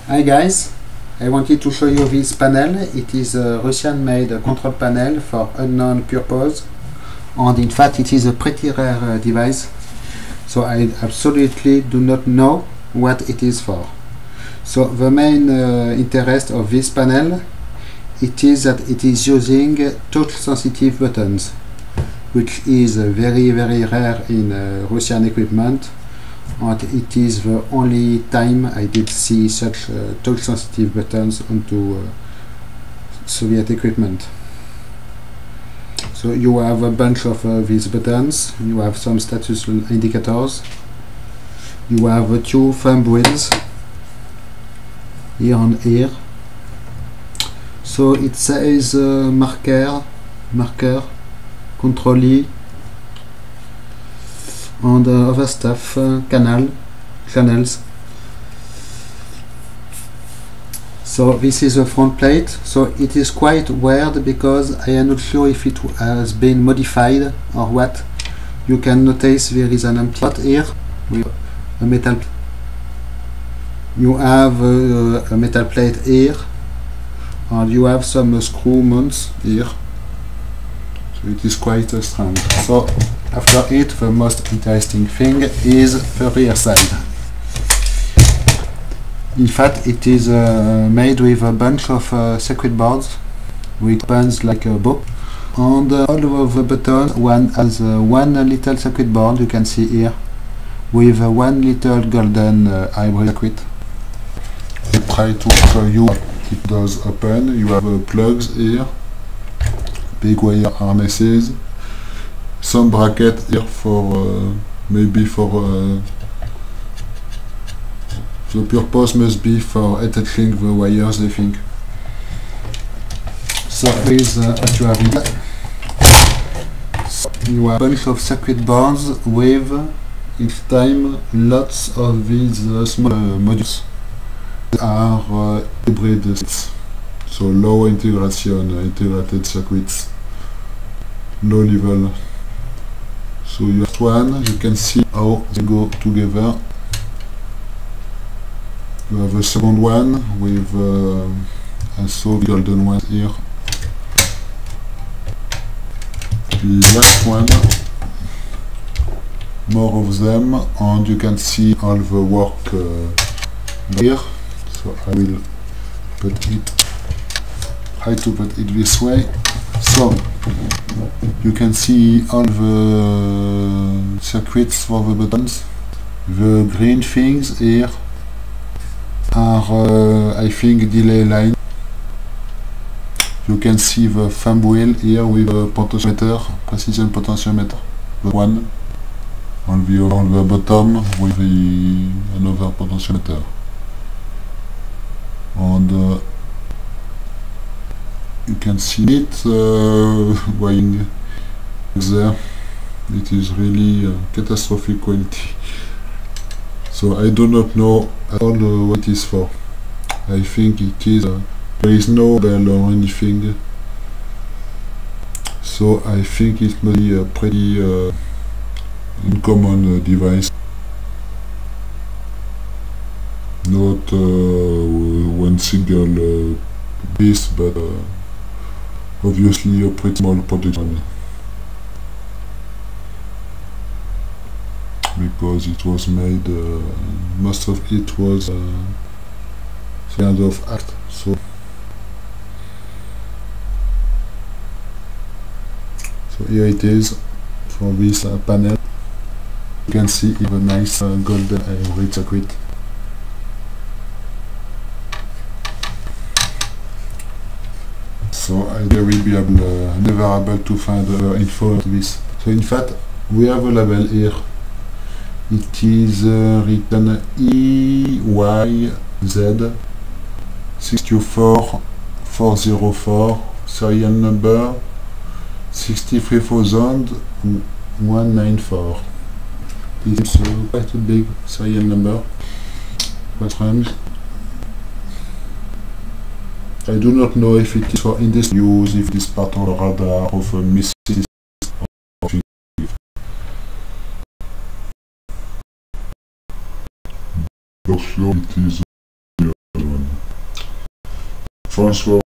Hi guys, I wanted to show you this panel. It is a Russian-made control panel for unknown purpose, and in fact it is a pretty rare device, so I absolutely do not know what it is for. So the main interest of this panel, it is that it is using touch-sensitive buttons, which is very rare in Russian equipment. And it is the only time I did see such touch-sensitive buttons onto Soviet equipment. So you have a bunch of these buttons, you have some status indicators, you have two thumb wheels, here and here. So it says marker, control E, and other stuff, channels. So this is the front plate. So it is quite weird because I am not sure if it has been modified or what. You can notice there is an empty slot here with a metal. You have a metal plate here, and you have some screw mounts here. So it is quite strange. So after it, the most interesting thing is the rear side. In fact, it is made with a bunch of circuit boards with buttons like a bow, and all of the buttons one has one little circuit board, you can see here, with one little golden hybrid circuit. I try to show you what it does open. You have plugs here, big wire harnesses, some bracket here for maybe for the purpose must be for attaching the wires, I think. So here is what you have here. So you have a bunch of circuit boards with each time lots of these small modules that are hybrid, so low integration, integrated circuits, low level. So you have one, you can see how they go together. You have a second one with also golden one here. The last one, more of them, and you can see all the work here. So I will try to put it this way. So you can see all the circuits for the buttons. The green things here are I think delay line. You can see the thumb wheel here with a potentiometer, precision potentiometer, the one on the bottom with another potentiometer, and you can see it going there. It is really catastrophic quality. So I do not know at all what it is for. I think it is there is no bell or anything. So I think it must be a pretty uncommon device. Not one single piece, but obviously a pretty small production, because it was made, most of it was kind of art. So here it is for this panel. You can see a nice golden hybrid circuit. So I will be never able to find info on this. So in fact we have a label here. It is written EYZ 62404, serial number 63194. This is quite a big serial number. Quite strange. I do not know if it is for industry use, if it is part of the radar of a missile. It is François.